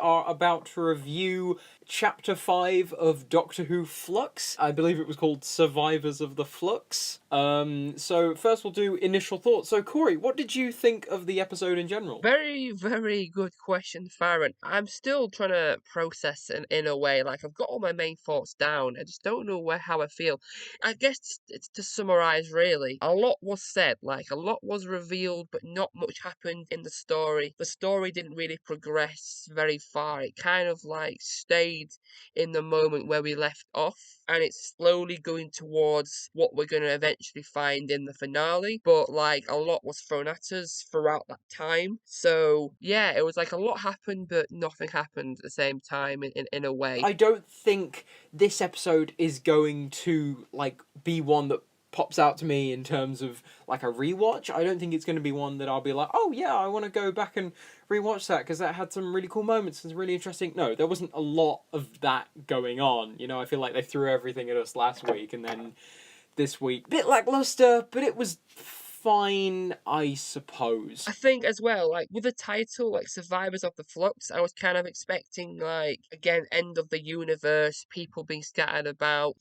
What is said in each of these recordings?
are about to review Chapter 5 of Doctor Who Flux. I believe it was called Survivors of the Flux. So first we'll do initial thoughts. So Corey, what did you think of the episode in general? Very, very good question, Farron. I'm still trying to process in a way. Like, I've got all my main thoughts down. I just don't know how I feel. I guess it's to summarize, really. A lot was said, like, a lot was revealed, but not much happened in the story. The story didn't really progress very far. It kind of, like, stayed in the moment where we left off, and it's slowly going towards what we're going to eventually find in the finale. But, like, a lot was thrown at us throughout that time. So yeah, it was like a lot happened, but nothing happened at the same time in a way. I don't think this episode is going to like be one that pops out to me in terms of like a rewatch. I don't think it's going to be one that I'll be like, oh yeah, I want to go back and rewatch that because that had some really cool moments and really interesting. No, there wasn't a lot of that going on. You know, I feel like they threw everything at us last week and then this week, bit lackluster, but it was fine, I suppose. I think as well, like with the title, like Survivors of the Flux, I was kind of expecting like again, end of the universe, people being scattered about,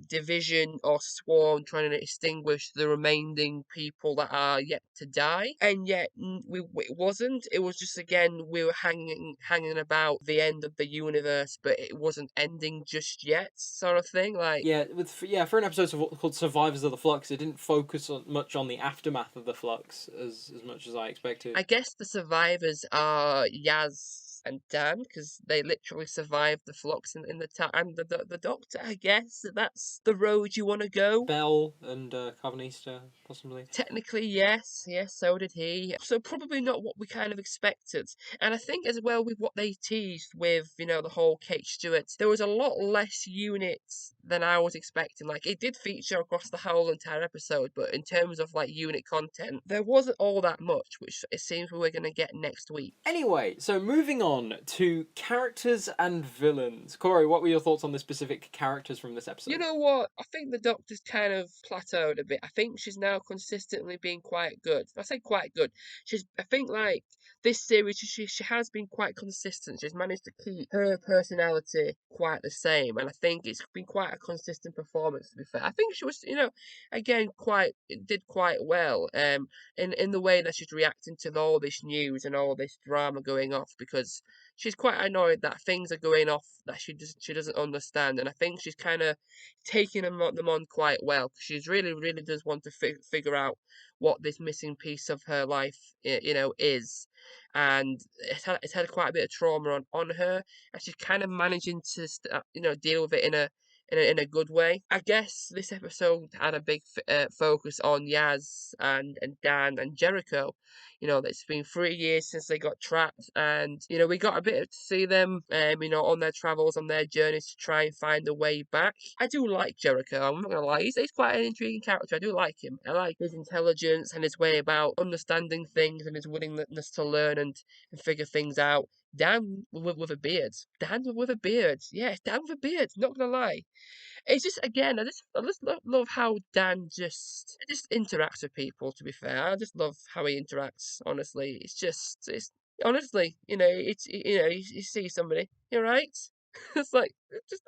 division or swarm trying to extinguish the remaining people that are yet to die. And yet it wasn't. It was just again we were hanging about the end of the universe, but it wasn't ending just yet, sort of thing. Like for an episode called Survivors of the Flux, it didn't focus much on the aftermath of the Flux as much as I expected. I guess the survivors are Yaz and Dan because they literally survived the flux in the time. And the Doctor, I guess that's the road you want to go. Bell and Carvanista, possibly. Technically, yes, so did he. So probably not what we kind of expected. And I think as well with what they teased with, the whole Kate Stewart, there was a lot less units than I was expecting. Like it did feature across the whole entire episode, but in terms of like unit content, there wasn't all that much, which it seems we're going to get next week. Anyway, so moving on to characters and villains. Corey, what were your thoughts on the specific characters from this episode? You know what? I think the Doctor's kind of plateaued a bit. I think she's now consistently being quite good. I say quite good. I think like this series, she has been quite consistent. She's managed to keep her personality quite the same, and I think it's been quite a consistent performance. To be fair, I think she was, again, did quite well. In the way that she's reacting to all this news and all this drama going off because she's quite annoyed that things are going off that she doesn't understand, and I think she's kind of taking them on quite well because she's really does want to figure out what this missing piece of her life is, and it's had quite a bit of trauma on her, and she's kind of managing to deal with it in a good way. I guess this episode had a big focus on Yaz and Dan and Jericho. It's been 3 years since they got trapped, and we got a bit to see them, on their travels, on their journeys to try and find a way back. I do like Jericho. I'm not gonna lie, he's quite an intriguing character. I do like him. I like his intelligence and his way about understanding things and his willingness to learn and figure things out. Dan with a beard. Dan with a beard. Yeah, Dan with a beard. Not gonna lie. It's just again, I just love how Dan just interacts with people. To be fair, I just love how he interacts. Honestly, it's honestly, you see somebody, you're right. It's like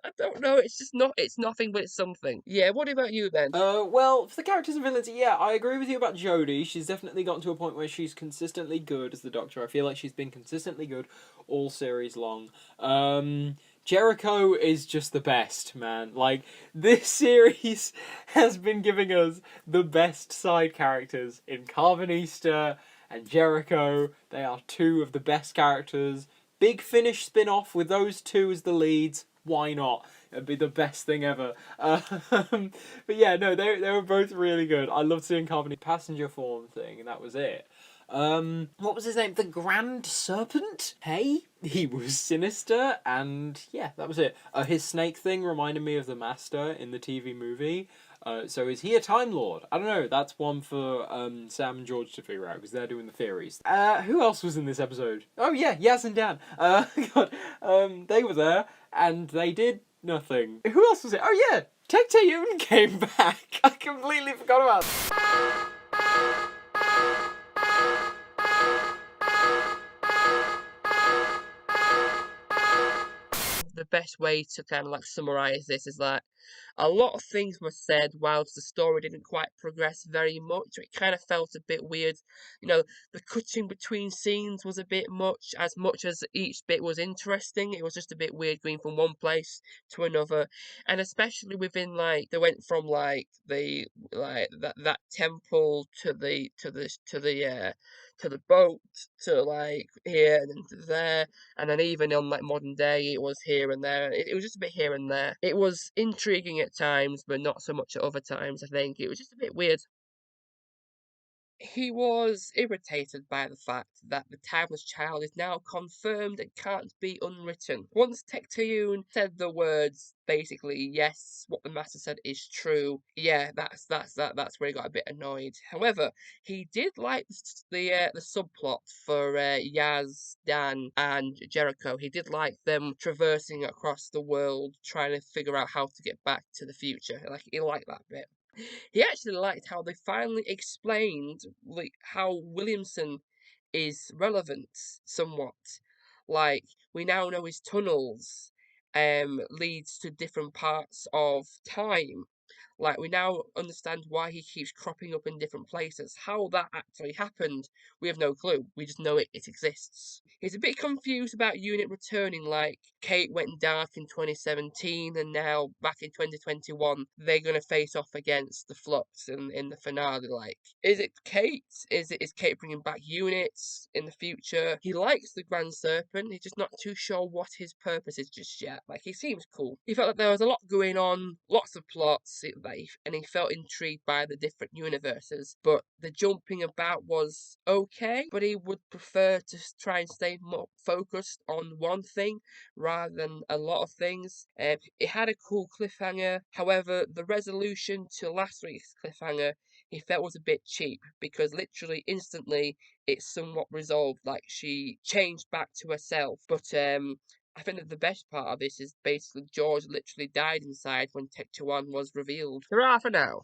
I don't know. It's nothing, but it's something. Yeah. What about you then? Well, for the characters and villains, yeah, I agree with you about Jodie. She's definitely gotten to a point where she's consistently good as the Doctor. I feel like she's been consistently good all series long. Jericho is just the best, man. Like, this series has been giving us the best side characters in Carvanista and Jericho. They are two of the best characters. Big Finish spin-off with those two as the leads. Why not? It'd be the best thing ever. But yeah, no, they were both really good. I loved seeing Carvanista passenger form thing, and that was it. What was his name? The Grand Serpent? Hey? He was sinister, and yeah, that was it. His snake thing reminded me of the Master in the TV movie. So is he a Time Lord? I don't know. That's one for Sam and George to figure out because they're doing the theories. Who else was in this episode? Oh yeah, Yaz and Dan. God, they were there and they did nothing. Who else was it? Oh yeah, Tek Tae-yoon came back. I completely forgot about that. best way to kind of like summarize this is that a lot of things were said whilst the story didn't quite progress very much. It kind of felt a bit weird. You know, the cutting between scenes was a bit much as each bit was interesting. It was just a bit weird going from one place to another. And especially within like they went from like the like that temple to the boat to like here and then to there, and then even on like modern day it was here and there. It was just a bit here and there. It was intriguing at times but not so much at other times. I think it was just a bit weird. He was irritated by the fact that the Timeless Child is now confirmed and can't be unwritten. Once Tecteun said the words, basically, yes, what the Master said is true, yeah, that's where he got a bit annoyed. However, he did like the subplot for Yaz, Dan, and Jericho. He did like them traversing across the world, trying to figure out how to get back to the future. Like he liked that bit. He actually liked how they finally explained like how Williamson is relevant somewhat. Like we now know his tunnels leads to different parts of time. Like we now understand why he keeps cropping up in different places. How that actually happened, we have no clue. We just know it exists. He's a bit confused about Unit returning, like Kate went dark in 2017 and now back in 2021 they're gonna face off against the Flux in the finale. Like, is it Kate? Is Kate bringing back units in the future? He likes the Grand Serpent, he's just not too sure what his purpose is just yet. Like he seems cool. He felt like there was a lot going on, lots of plots, and he felt intrigued by the different universes. But the jumping about was okay, but he would prefer to try and stay more focused on one thing rather than a lot of things. It had a cool cliffhanger. However, the resolution to last week's cliffhanger he felt was a bit cheap because literally instantly it's somewhat resolved. Like she changed back to herself. But I think that the best part of this is basically George literally died inside when Tech 1 was revealed. Hurrah for now!